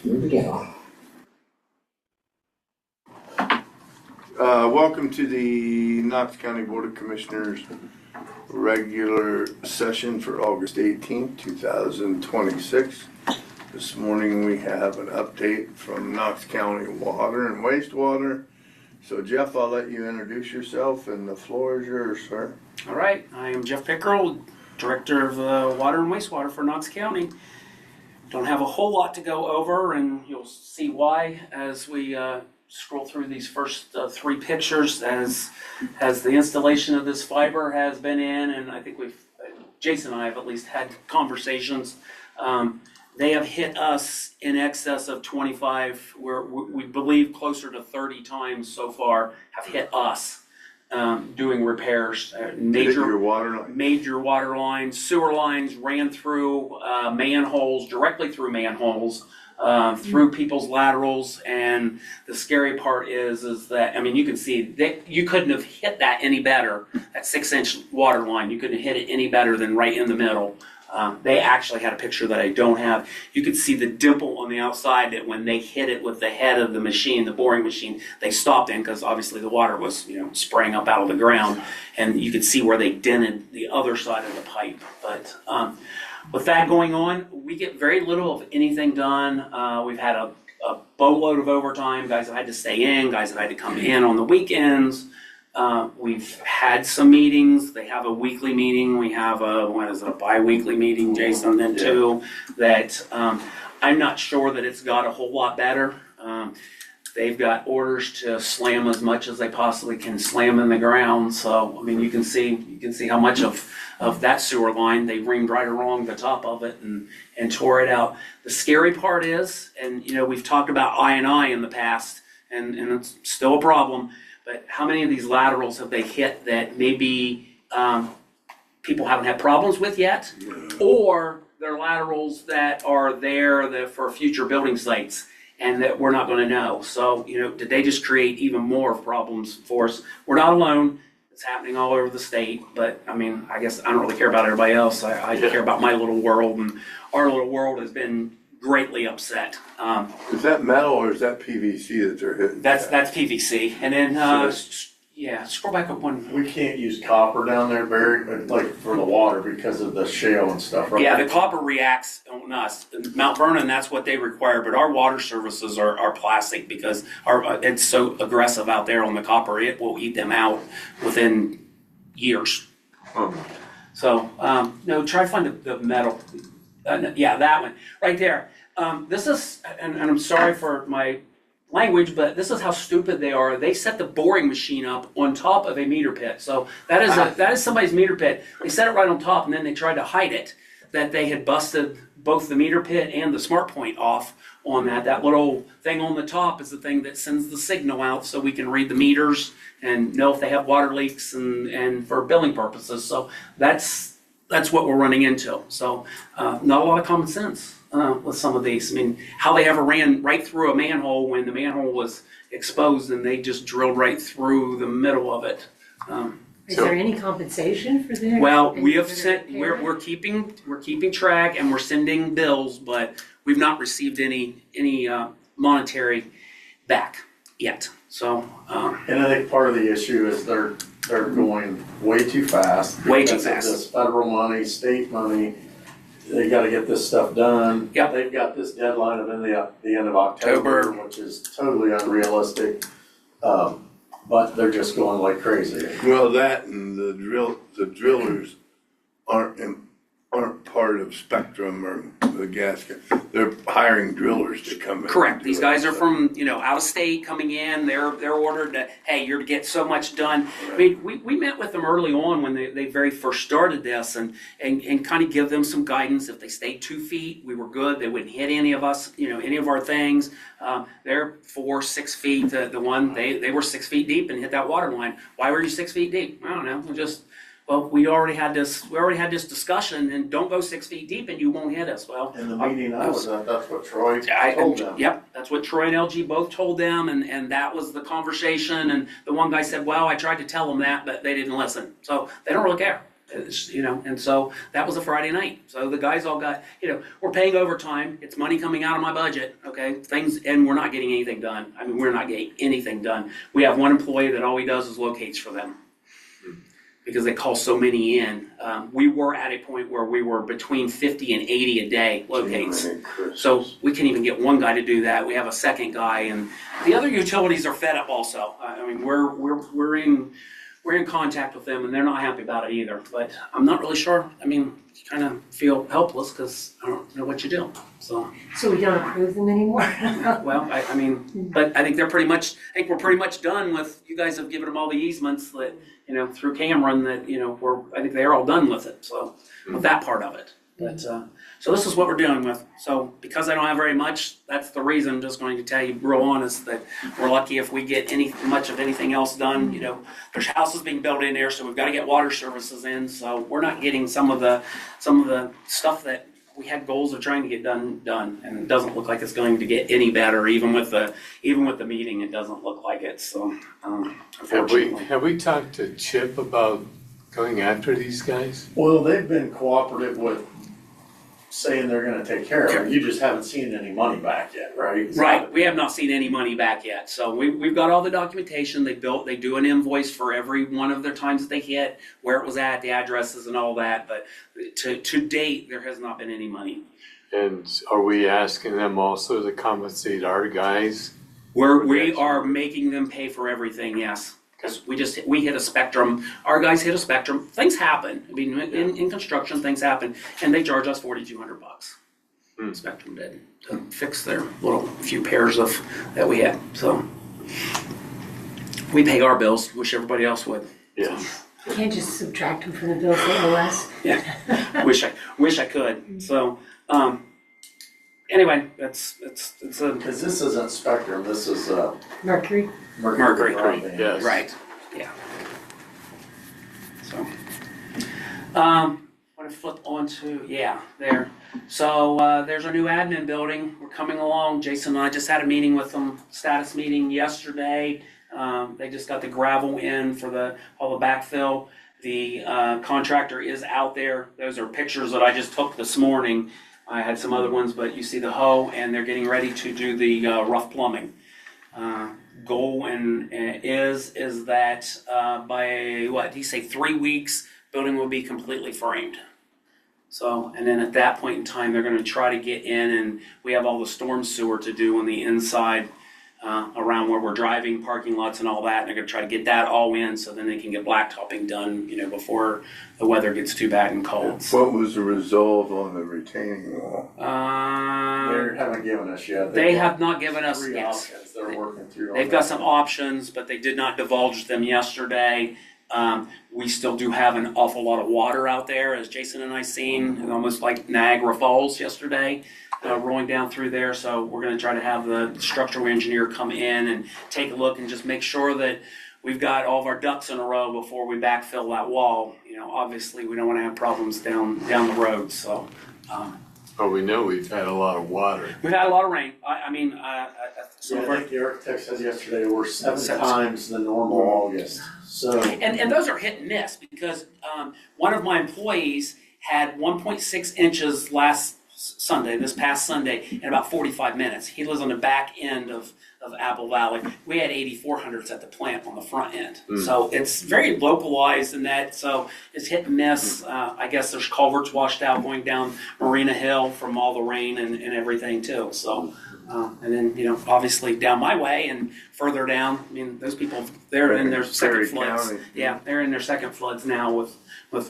Here we go. Welcome to the Knox County Board of Commissioners regular session for August 18th, 2026. This morning we have an update from Knox County Water and Wastewater. So Jeff, I'll let you introduce yourself and the floor is yours, sir. All right, I am Jeff Pickerel, Director of Water and Wastewater for Knox County. Don't have a whole lot to go over, and you'll see why as we scroll through these first three pictures as the installation of this fiber has been in, and I think Jason and I have at least had conversations. They have hit us in excess of 25, we believe closer to 30 times so far have hit us doing repairs. Major water lines, sewer lines ran through manholes, directly through manholes, through people's laterals. And the scary part is that, I mean, you can see that you couldn't have hit that any better, that 6-inch water line. You couldn't have hit it any better than right in the middle. They actually had a picture that I don't have. You could see the dimple on the outside that when they hit it with the head of the machine, the boring machine, they stopped in because obviously the water was, spraying up out of the ground, and you could see where they dented the other side of the pipe. But with that going on, we get very little of anything done. We've had a boatload of overtime. Guys have had to stay in. Guys have had to come in on the weekends. We've had some meetings. They have a weekly meeting. We have a bi-weekly meeting, Jason, then too, that I'm not sure that it's got a whole lot better. They've got orders to slam as much as they possibly can slam in the ground. So, I mean, you can see how much of that sewer line they ringed right along the top of it and tore it out. The scary part is, and we've talked about I&I in the past, and it's still a problem, but how many of these laterals have they hit that maybe people haven't had problems with yet? Or they're laterals that are there for future building sites and that we're not going to know. So, did they just create even more problems for us? We're not alone. It's happening all over the state. But, I mean, I guess I don't really care about everybody else. I care about my little world, and our little world has been greatly upset. Is that metal or is that PVC that they're hitting? That's PVC. And then, scroll back up one. We can't use copper down there, Barry, like for the water because of the shale and stuff, right? Yeah, the copper reacts on us. Mount Vernon, that's what they require, but our water services are plastic because it's so aggressive out there on the copper, it will eat them out within years. So, try to find the metal. That one right there. This is, and I'm sorry for my language, but this is how stupid they are. They set the boring machine up on top of a meter pit. So that is somebody's meter pit. They set it right on top, and then they tried to hide it. That they had busted both the meter pit and the smart point off on that. That little thing on the top is the thing that sends the signal out, so we can read the meters and know if they have water leaks and for billing purposes. So that's what we're running into. So not a lot of common sense with some of these. I mean, how they ever ran right through a manhole when the manhole was exposed and they just drilled right through the middle of it. Is there any compensation for that? Well, we have sent. We're keeping track and we're sending bills, but we've not received any monetary back yet. So. And I think part of the issue is they're going way too fast. Way too fast. This federal money, state money, they got to get this stuff done. Yep. They've got this deadline of the end of October, which is totally unrealistic. But they're just going like crazy. Well, that and the drillers aren't part of Spectrum or the gas. They're hiring drillers to come in. Correct. These guys are from out of state coming in. They're ordered to, hey, you're to get so much done. Right. I mean, we met with them early on when they very first started this and kind of give them some guidance. If they stayed 2 feet, we were good. They wouldn't hit any of us, any of our things. They're 4-6 feet. The one they were 6 feet deep and hit that water line. Why were you 6 feet deep? I don't know. We already had this discussion, and don't go 6 feet deep and you won't hit us. Well, in the meeting I was at, that's what Troy told them. Yep, that's what Troy and LG both told them, and that was the conversation. And the one guy said, well, I tried to tell them that, but they didn't listen. So they don't really care. It's, and so that was a Friday night. So the guys all got, we're paying overtime. It's money coming out of my budget, okay? And we're not getting anything done. I mean, we're not getting anything done. We have one employee that all he does is locates for them because they call so many in. We were at a point where we were between 50 and 80 a day locates. So we can't even get one guy to do that. We have a second guy, and the other utilities are fed up also. I mean, we're in contact with them, and they're not happy about it either. But I'm not really sure. I mean, you kind of feel helpless because I don't know what you do. So we don't approve them anymore? well, I mean, but I think we're pretty much done with. You guys have given them all the easements that through Cameron that I think they're all done with it. So with that part of it. But so this is what we're dealing with. So because I don't have very much, that's the reason. I'm just going to tell you real honest that we're lucky if we get much of anything else done. There's houses being built in there, so we've got to get water services in. So we're not getting some of the stuff that we had goals of trying to get done, and it doesn't look like it's going to get any better. Even with the meeting, it doesn't look like it. So unfortunately, have we talked to Chip about going after these guys? Well, they've been cooperative with saying they're gonna take care of it. You just haven't seen any money back yet, right? Right, we have not seen any money back yet. So we've got all the documentation. They do an invoice for every one of their times that they hit, where it was at, the addresses and all that. But to date, there has not been any money. And are we asking them also to compensate our guys? We are making them pay for everything, yes. Because we hit a spectrum. Our guys hit a spectrum. Things happen. I mean, in construction, things happen, and they charge us $4,200. Spectrum did to fix their little few pairs of that we had. So we pay our bills. Wish everybody else would. Yeah. You can't just subtract them from the bills they owe us. Yeah. wish I could. So anyway, it's a Because this isn't Spectrum, this is Mercury? Mercury. broadband. Yes. right. Yeah. So want to flip on to there. So there's our new admin building. We're coming along. Jason and I just had a meeting with them, status meeting yesterday. They just got the gravel in for all the backfill. The contractor is out there. Those are pictures that I just took this morning. I had some other ones, but you see the hoe, and they're getting ready to do the rough plumbing. Goal is that by what did he say, 3 weeks, building will be completely framed. So, and then at that point in time, they're going to try to get in, and we have all the storm sewer to do on the inside around where we're driving, parking lots and all that. And they're going to try to get that all in, so then they can get blacktopping done, before the weather gets too bad and cold. What was the resolve on the retaining wall? They haven't given us yet. They have not given us three yes. options they're working through. They've got some options, but they did not divulge them yesterday. We still do have an awful lot of water out there, as Jason and I seen, almost like Niagara Falls yesterday, rolling down through there. So we're going to try to have the structural engineer come in and take a look and just make sure that we've got all of our ducks in a row before we backfill that wall. Obviously we don't want to have problems down the road. So. But we know we've had a lot of water. We've had a lot of rain. I think the architect says yesterday we're seven times the normal August. So and those are hit and miss because one of my employees had 1.6 inches this past Sunday, in about 45 minutes. He lives on the back end of Apple Valley. We had 8400s at the plant on the front end. So it's very localized in that, so it's hit and miss. I guess there's culverts washed out going down Marina Hill from all the rain and everything too. So, and then, obviously down my way and further down, those people, they're in their second floods. County. Yeah, they're in their second floods now with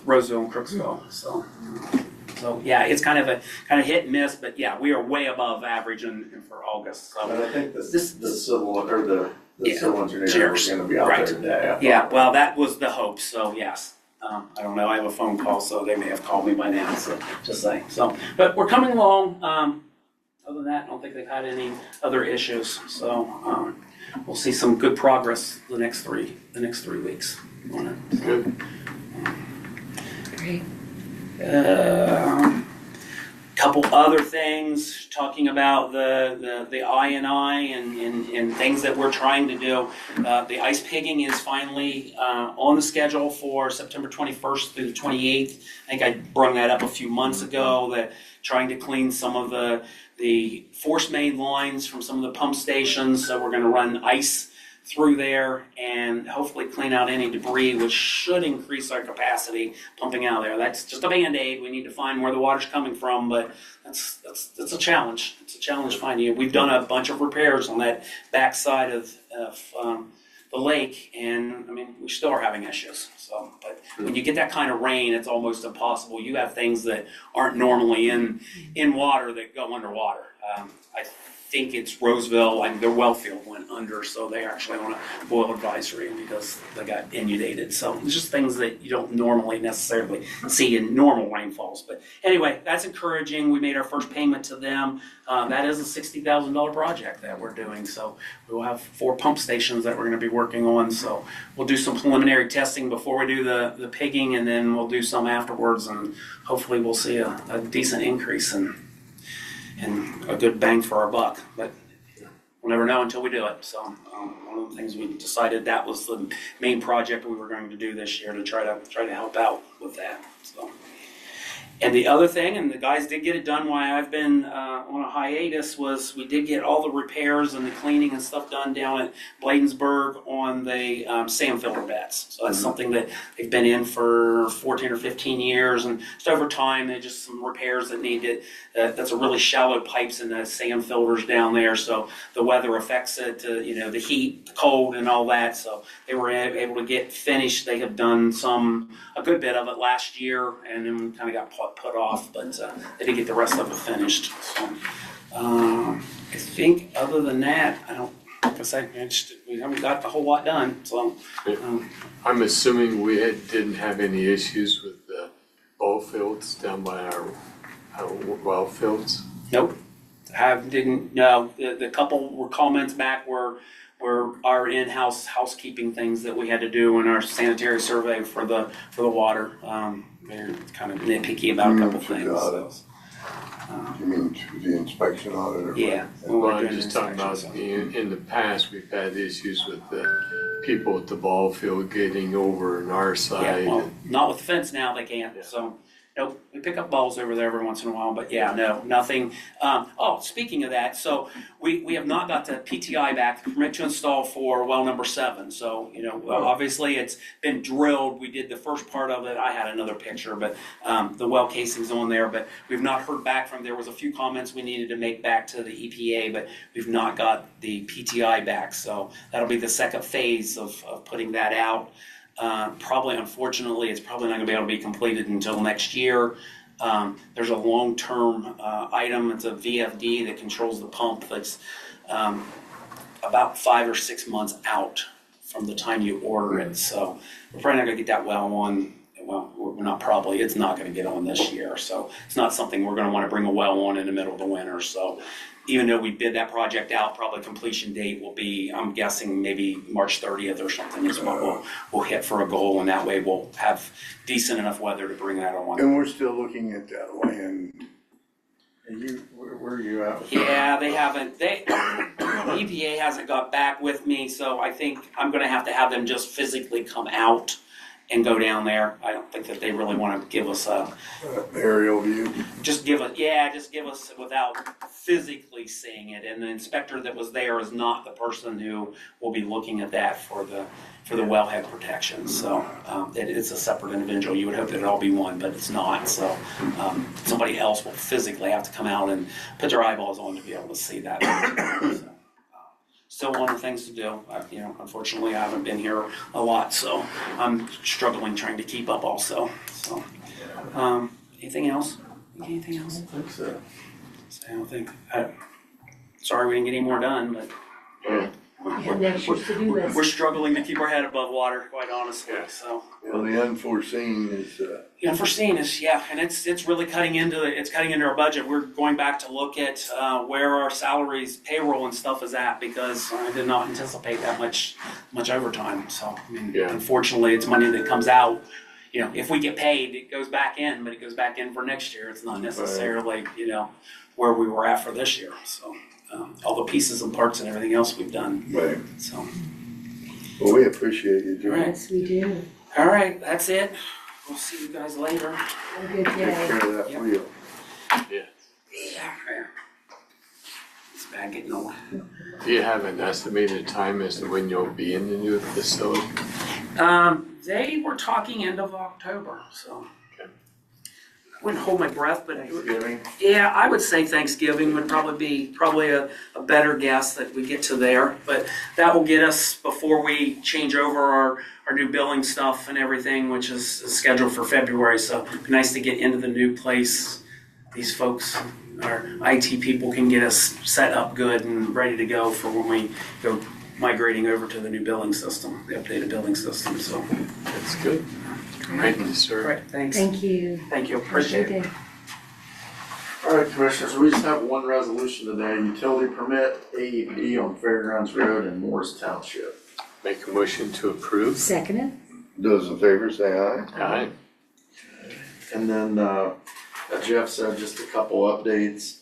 Roseville and Crooksville. So yeah, it's kind of hit and miss, but yeah, we are way above average for August. So. But I think the civil or the civil engineer is going to be out Right. there today. Yeah, well, that was the hope. So yes, I don't know. I have a phone call, so they may have called me by now. So just saying. So, but we're coming along. Other than that, I don't think they've had any other issues. So we'll see some good progress the next 3 weeks on it. So. Good. Great. Couple couple other things, talking about the I&I and things that we're trying to do. The ice pigging is finally on the schedule for September 21st through the 28th. I think I brought that up a few months ago, that trying to clean some of the force main lines from some of the pump stations. So we're going to run ice through there and hopefully clean out any debris, which should increase our capacity pumping out there. That's just a Band-Aid. We need to find where the water's coming from, but that's a challenge. It's a challenge finding it. We've done a bunch of repairs on that backside of the lake, and I mean, we still are having issues. So, but when you get that kind of rain, it's almost impossible. You have things that aren't normally in water that go underwater. I think it's Roseville, and their well field went under, so they actually on a boil advisory because they got inundated. So it's just things that you don't normally necessarily see in normal rainfalls. But anyway, that's encouraging. We made our first payment to them. That is a $60,000 project that we're doing. So we will have 4 pump stations that we're going to be working on. So we'll do some preliminary testing before we do the pigging, and then we'll do some afterwards, and hopefully we'll see a decent increase and a good bang for our buck, but we'll never know until we do it. So one of the things we decided that was the main project we were going to do this year, to try to help out with that. So, and the other thing, and the guys did get it done while I've been on a hiatus, was we did get all the repairs and the cleaning and stuff done down at Bladensburg on the sand filter beds. So that's something that they've been in for 14 or 15 years, and just over time, they just some repairs that needed. That's a really shallow pipes in the sand filters down there, so the weather affects it, the heat, the cold, and all that. So they were able to get finished. They have done a good bit of it last year, and then kind of got put off, but they did get the rest of it finished. So I think other than that, like I say, we haven't got a whole lot done. So I'm assuming we didn't have any issues with the ball fields down by our well fields. nope, no. The couple comments back were our in-house housekeeping things that we had to do in our sanitary survey for the water. They're kind of nitpicky about a couple things. So. You mean to the inspection audit? Or Yeah. Well, I'm just talking about in the past, we've had issues with the people at the ball field getting over on our side. Yeah, well, not with the fence now, they can't. Yeah. So, nope, we pick up balls over there every once in a while, but yeah, no, nothing. Speaking of that, so we have not got the PTI back, the permit to install for well number 7. So, obviously it's been drilled. We did the first part of it. I had another picture, but the well casing's on there, but we've not heard back from, there was a few comments we needed to make back to the EPA, but we've not got the PTI back. So that'll be the second phase of putting that out. Unfortunately, it's probably not going to be able to be completed until next year. There's a long-term item. It's a VFD that controls the pump that's about 5 or 6 months out from the time you order it. So we're probably not going to get that well on. Well, we're not probably. It's not going to get on this year. So it's not something we're going to want to bring a well on in the middle of the winter. So even though we bid that project out, probably completion date will be, I'm guessing, maybe March 30th or something is what we'll hit for a goal, and that way we'll have decent enough weather to bring that on. And we're still looking at that land. Where are you at? Yeah, they haven't. The EPA hasn't got back with me, so I think I'm going to have them just physically come out and go down there. I don't think that they really want to give us a Aerial view. just give us without physically seeing it. And the inspector that was there is not the person who will be looking at that for the wellhead protection. So it's a separate individual. You would hope that it all be one, but it's not. So somebody else will physically have to come out and put their eyeballs on to be able to see that. So, still one of the things to do. Unfortunately, I haven't been here a lot, so I'm struggling trying to keep up also. So, anything else? Anything else? I think so. I don't think. Sorry we didn't get any more done, but And next year's to-do list. we're struggling to keep our head above water, quite honestly. So. Well, the unforeseen is. The unforeseen is, and it's really cutting into our budget. We're going back to look at where our salaries, payroll, and stuff is at, because I did not anticipate that much overtime. So unfortunately, it's money that comes out you know, if we get paid, it goes back in, but it goes back in for next year. It's not necessarily, you know, where we were at for this year. So all the pieces and parts and everything else we've done. Right. So, Well, we appreciate you doing it. Yes, we do. all right, that's it. We'll see you guys later. Have a good Take day. care of that Yep. wheel. Yeah. Yeah. It's bad getting old. Do you have an estimated time as to when you'll be in the new facility? They were talking end of October, so. Okay. I wouldn't hold my breath, but Thanksgiving. yeah, I would say Thanksgiving would probably be a better guess that we get to there. But that will get us before we change over our new billing stuff and everything, which is scheduled for February. So it'd be nice to get into the new place. These folks, our IT people, can get us set up good and ready to go for when we go migrating over to the new billing system, the updated billing system. So, That's good. Thank you, sir. all right, thanks. Thank you. Thank you, Have a appreciate good it. day. All right, Commissioners, we just have one resolution today, utility permit, AEP on Fairgrounds Road in Morris Township. Make a motion to approve. Seconded. Those in favor say aye. Aye. And then, as Jeff said, just a couple updates.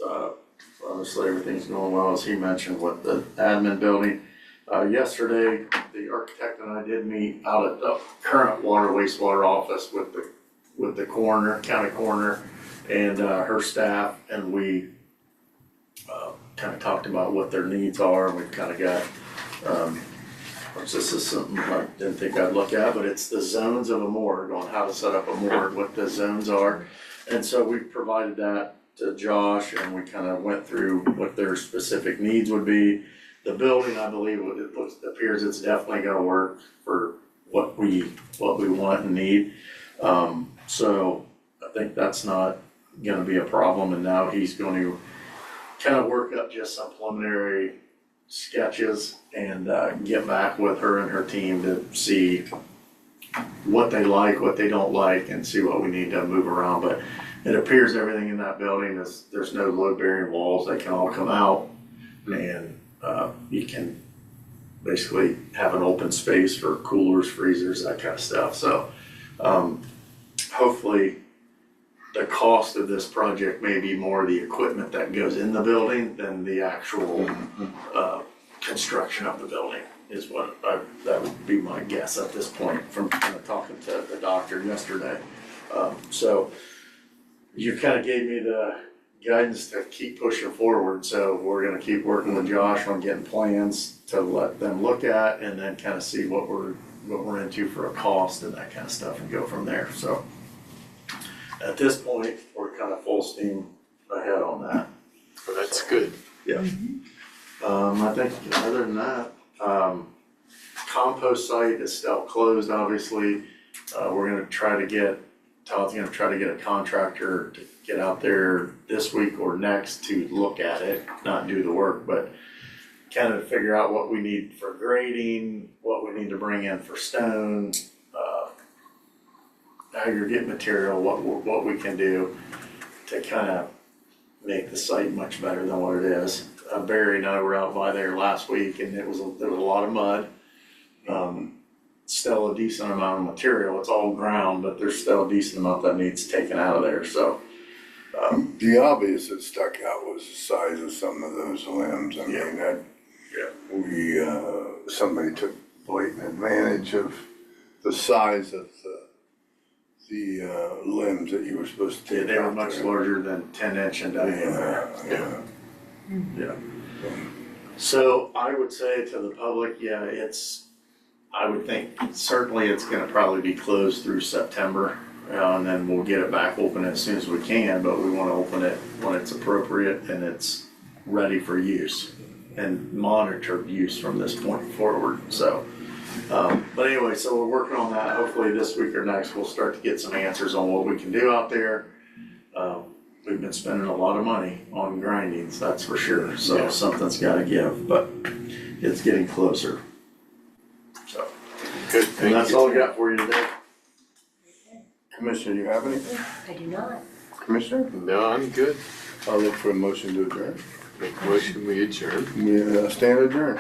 Obviously, everything's going well, as he mentioned, with the admin building. Yesterday, the architect and I did meet out at the current water wastewater office with the coroner, county coroner, and her staff, and we kind of talked about what their needs are, and we've kind of got, which this is something I didn't think I'd look at, but it's the zones of a morgue, on how to set up a morgue, what the zones are. And so we provided that to Josh, and we kind of went through what their specific needs would be. The building, I believe, appears it's definitely gonna work for what we want and need. So I think that's not gonna be a problem, and now he's going to kind of work up just some preliminary sketches and get back with her and her team to see what they like, what they don't like, and see what we need to move around. But it appears everything in that building is, there's no load bearing walls, they can all come out, and you can basically have an open space for coolers, freezers, that kind of stuff. So hopefully the cost of this project may be more the equipment that goes in the building than the actual construction of the building, is what that would be my guess at this point from kind of talking to the doctor yesterday. So you kind of gave me the guidance to keep pushing forward, so we're gonna keep working with Josh on getting plans to let them look at, and then kind of see what we're into for a cost and that kind of stuff, and go from there. So at this point, we're kind of full steam ahead on that. Well, that's good. Yeah. I think other than that, compost site is still closed, obviously. We're gonna try to get, Todd's gonna try to get a contractor to get out there this week or next to look at it, not do the work, but kind of figure out what we need for grading, what we need to bring in for stone, aggregate material, what we can do to kind of make the site much better than what it is. Barry and I were out by there last week, and there was a lot of mud. Still a decent amount of material. It's all ground, but there's still a decent amount that needs taken out of there, so. The obvious that stuck out was the size of some of those limbs. I mean, somebody took blatant advantage of the size of the limbs that you were supposed to take. They were out much there. larger than 10" in diameter. Yeah. So I would say to the public, I would think certainly it's gonna probably be closed through September. And then we'll get it back open as soon as we can, but we wanna open it when it's appropriate and it's ready for use and monitored use from this point forward, so. But anyway, so we're working on that. Hopefully this week or next, we'll start to get some answers on what we can do out there. We've been spending a lot of money on grindings, that's for sure, so something's gotta give, but it's getting closer. So, Good, and thank that's you. all I got for you today. Commissioner, you have anything? I do not. Commissioner? No, I'm good. I'll look for a motion to adjourn. Make a motion, we adjourn. We stand adjourned.